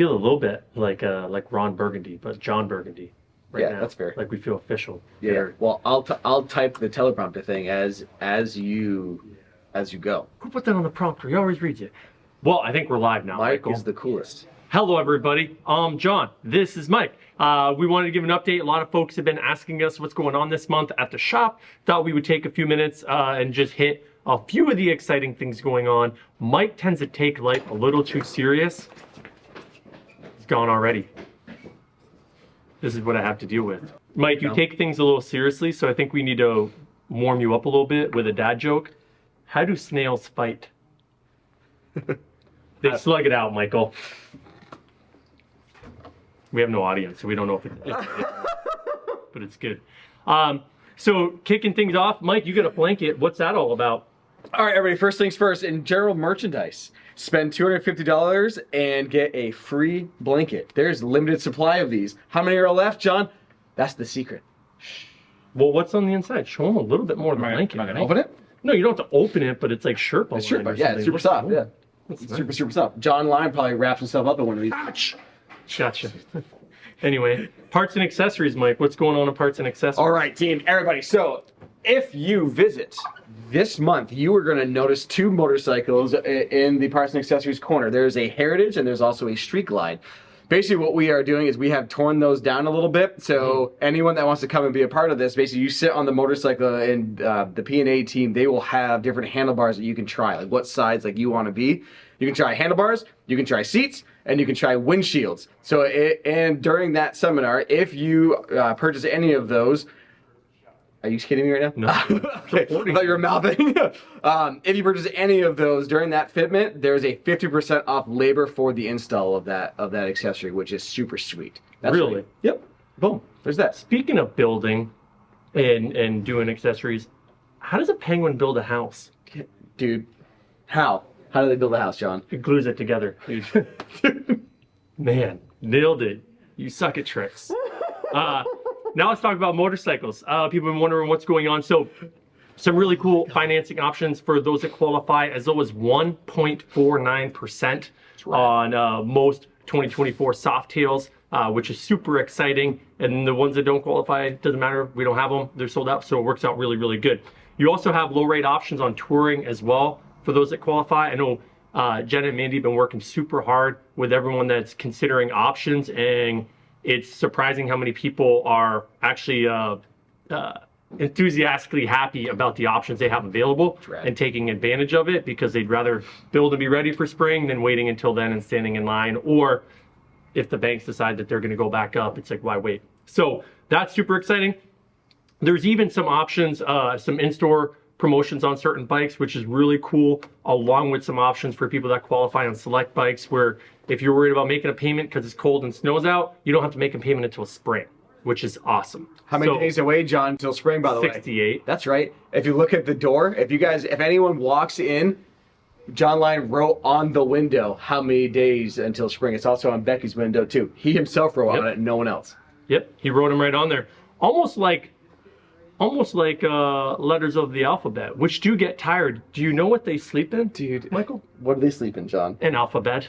feel a little bit like Ron Burgundy, but John Burgundy. Right now. That's fair. Like we feel official. Yeah. Well, I'll type the teleprompter thing as you go. Who put that on the prompter? He always reads it. Well, I think we're live now. Mike Michael is the coolest. Hello, everybody. John, this is Mike. We wanted to give an update. A lot of folks have been asking us what's going on this month at the shop. Thought we would take a few minutes and just hit a few of the exciting things going on. Mike tends to take life a little too serious. He's gone already. This is what I have to deal with. Mike, you take things a little seriously, so I think we need to warm you up a little bit with a dad joke. How do snails fight? They slug it out, Michael. We have no audience, so we don't know if it's but it's good. So kicking things off, Mike, you got a blanket. What's that all about? All right, everybody, first things first, in general merchandise, spend $250 and get a free blanket. There's limited supply of these. How many are left, John? That's the secret. Well, what's on the inside? Show them a little bit more of the blanket. Am I gonna open it? No, you don't have to open it, but it's like Sherpa. It's Sherpa, yeah, it's super soft, yeah. It's nice. super soft. John Lyon probably wraps himself up in one of these. Ouch! Gotcha. Anyway, parts and accessories, Mike. What's going on in parts and accessories? All right, team, everybody. So, if you visit this month, you are going to notice two motorcycles in the parts and accessories corner. There's a Heritage and there's also a Street Glide. Basically, what we are doing is we have torn those down a little bit. So anyone that wants to come and be a part of this, basically, you sit on the motorcycle and the P&A team, they will have different handlebars that you can try, like what sides like you want to be. You can try handlebars, you can try seats, and you can try windshields. So, and during that seminar, if you purchase any of those, are you kidding me right now? No. Okay, I thought you were mouthing. If you purchase any of those during that fitment, there's a 50% off labor for the install of that accessory, which is super sweet. That's Really? Sweet. Yep. Boom. There's that. Speaking of building and doing accessories, how does a penguin build a house? Dude, how? How do they build a house, John? It glues it together. Man, nailed it. You suck at tricks. Now let's talk about motorcycles. People have been wondering what's going on. So some really cool financing options for those that qualify, as low as 1.49% on most 2024 Softails, which is super exciting. And the ones that don't qualify, doesn't matter. We don't have them. They're sold out. So it works out really, really good. You also have low rate options on touring as well for those that qualify. I know Jen and Mandy have been working super hard with everyone that's considering options, and it's surprising how many people are actually enthusiastically happy about the options they have available and taking advantage of it, because they'd rather build and be ready for spring than waiting until then and standing in line. Or if the banks decide that they're going to go back up, it's like, why wait? So that's super exciting. There's even some options, some in-store promotions on certain bikes, which is really cool, along with some options for people that qualify on select bikes, where if you're worried about making a payment because it's cold and snows out, you don't have to make a payment until spring, which is awesome. How many days away, John, until spring, by the way? 68. That's right. If you look at the door, if anyone walks in, John Lyon wrote on the window how many days until spring. It's also on Becky's window too. He himself wrote on it, no one else. Yep, he wrote them right on there. Almost like letters of the alphabet, which do get tired. Do you know what they sleep in, dude? Michael? What do they sleep in, John? An alphabet.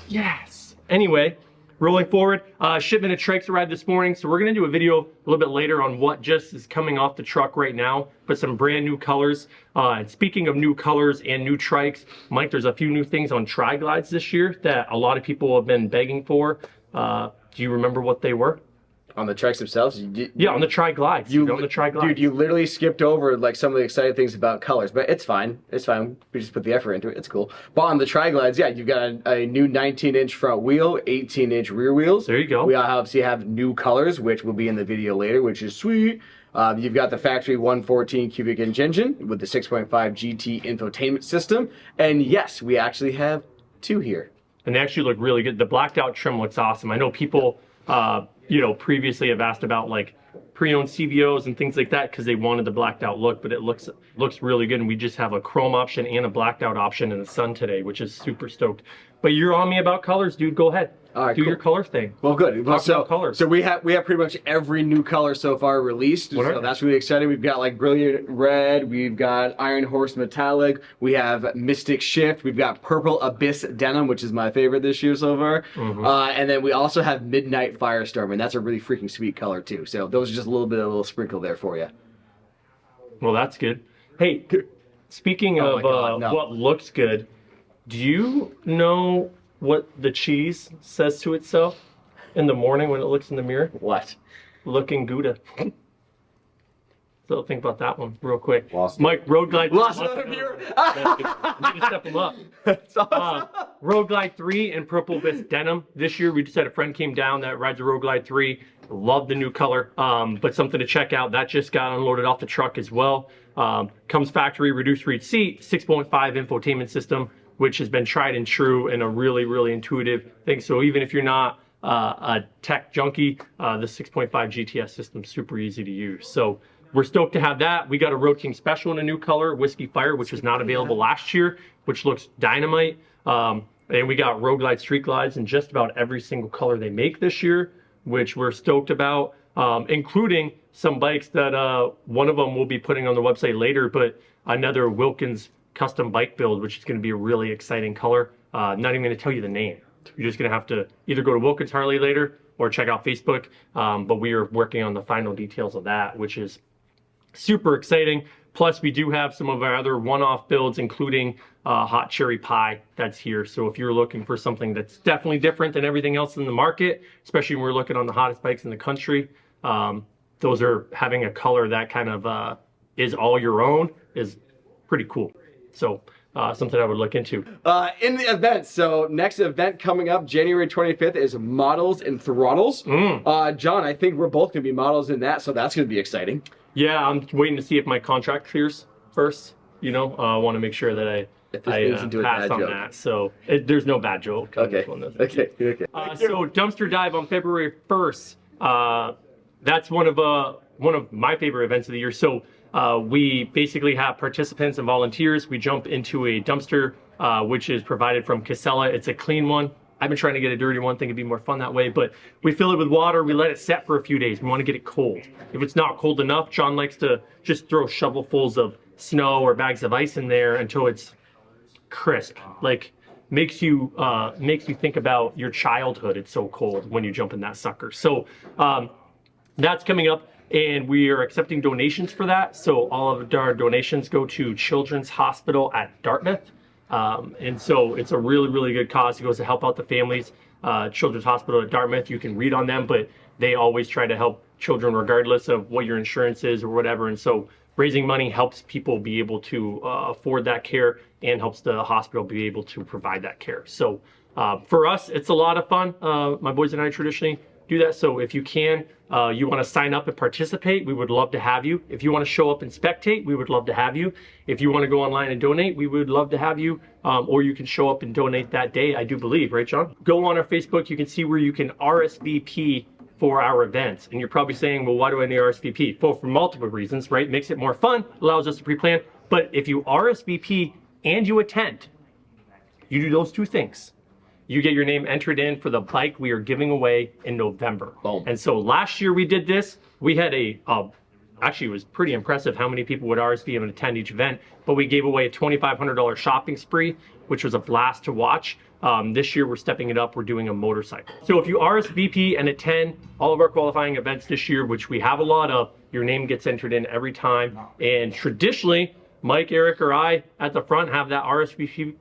Yes. Anyway, rolling forward, shipment of trikes arrived this morning, so we're gonna do a video a little bit later on what just is coming off the truck right now, but some brand new colors. And speaking of new colors and new trikes, Mike, there's a few new things on Tri-Glides this year that a lot of people have been begging for. Do you remember what they were? On the trikes themselves? Yeah, on the Tri-Glides. On the Tri-Glides. Dude, you literally skipped over like some of the exciting things about colors, but it's fine. It's fine. We just put the effort into it. It's cool. But on the Tri-Glides, yeah, you've got a new 19-inch front wheel, 18-inch rear wheels. There you go. We obviously have new colors, which will be in the video later, which is sweet. You've got the factory 114 cubic inch engine with the 6.5 GT infotainment system. And yes, we actually have two here. And they actually look really good. The blacked out trim looks awesome. I know people, previously have asked about like pre-owned CVOs and things like that because they wanted the blacked out look, but it looks really good. And we just have a chrome option and a blacked out option in the sun today, which is super stoked. But you're on me about colors, dude. Go ahead. All right, do cool. your color thing. Well, good. Well, Talk about colors. So we have pretty much every new color so far released. So that's really exciting. We've got like Brilliant Red. We've got Iron Horse Metallic. We have Mystic Shift. We've got Purple Abyss Denim, which is my favorite this year so far. And then we also have Midnight Firestorm, and that's a really freaking sweet color too. So those are just a little sprinkle there for you. Well, that's good. Hey, speaking of what looks good, do you know what the cheese says to itself in the morning when it looks in the mirror? What? Looking Gouda. So think about that one real quick. Lost Mike, Road Glide. Lost another viewer. Need to step them up. That's awesome. Road Glide 3 and Purple Abyss Denim. This year we just had a friend came down that rides a Road Glide 3. Love the new color, but something to check out. That just got unloaded off the truck as well. Comes factory reduced reach seat, 6.5 infotainment system, which has been tried and true and a really intuitive thing. So even if you're not a tech junkie, the 6.5 GTS system is super easy to use. So we're stoked to have that. We got a Road King Special in a new color, Whiskey Fire, which was not available last year, which looks dynamite. And we got Road Glide Street Glides in just about every single color they make this year, which we're stoked about, including some bikes that one of them we'll be putting on the website later, but another Wilkins custom bike build, which is going to be a really exciting color. Not even going to tell you the name. You're just going to have to either go to Wilkins Harley later or check out Facebook. But we are working on the final details of that, which is super exciting. Plus, we do have some of our other one-off builds, including Hot Cherry Pie that's here. So if you're looking for something that's definitely different than everything else in the market, especially when we're looking on the hottest bikes in the country, those are having a color that kind of is all your own is pretty cool. So something I would look into. In the events, so next event coming up, January 25th, is Models and Throttles. John, I think we're both going to be models in that, so that's going to be exciting. Yeah, I'm waiting to see if my contract clears first. You know, I want to make sure that I pass on that. So there's no bad joke. Okay. Okay. So Dumpster Dive on February 1st. That's one of my favorite events of the year. So we basically have participants and volunteers. We jump into a dumpster, which is provided from Casella. It's a clean one. I've been trying to get a dirty one, think it'd be more fun that way, but we fill it with water, we let it set for a few days. We want to get it cold. If it's not cold enough, John likes to just throw shovelfuls of snow or bags of ice in there until it's crisp. Like makes you think about your childhood. It's so cold when you jump in that sucker. So that's coming up. And we are accepting donations for that. So all of our donations go to Children's Hospital at Dartmouth. And so it's a really good cause. It goes to help out the families. Children's Hospital at Dartmouth, you can read on them, but they always try to help children regardless of what your insurance is or whatever. And so raising money helps people be able to afford that care and helps the hospital be able to provide that care. So for us, it's a lot of fun. My boys and I traditionally do that. So if you can, you want to sign up and participate, we would love to have you. If you want to show up and spectate, we would love to have you. If you want to go online and donate, we would love to have you. Or you can show up and donate that day, I do believe, right, John? Go on our Facebook, you can see where you can RSVP for our events. And you're probably saying, well, why do I need RSVP? Well, for multiple reasons, right? Makes it more fun, allows us to pre-plan. But if you RSVP and you attend, you do those two things. You get your name entered in for the bike we are giving away in November. Boom. And so last year we did this. We had actually it was pretty impressive how many people would RSVP and attend each event, but we gave away a $2,500 shopping spree, which was a blast to watch. This year we're stepping it up, we're doing a motorcycle. So if you RSVP and attend all of our qualifying events this year, which we have a lot of, your name gets entered in every time. And traditionally, Mike, Eric, or I at the front have that RSVP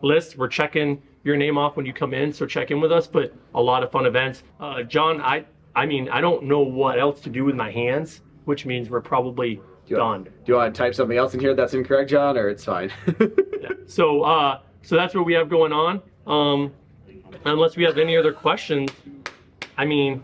list. We're checking your name off when you come in, so check in with us, but a lot of fun events. John, I mean, I don't know what else to do with my hands, which means we're probably done. Do you want to type something else in here that's incorrect, John, or it's fine? Yeah. So that's what we have going on. Unless we have any other questions, I mean,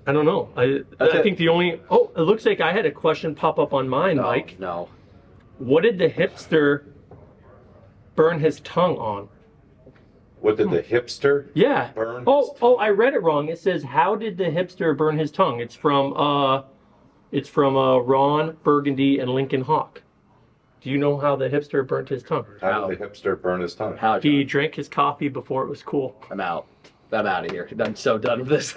I don't know. I think the only... Oh, it looks like I had a question pop up on mine, Mike. No. What did the hipster burn his tongue on? What did the hipster Yeah. burn? Oh, I read it wrong. It says, "How did the hipster burn his tongue?" It's from Ron Burgundy and Lincoln Hawk. Do you know how the hipster burnt his tongue? How did the hipster burn his tongue? How, He John? drank his coffee before it was cool. I'm out. I'm out of here. I'm so done with this.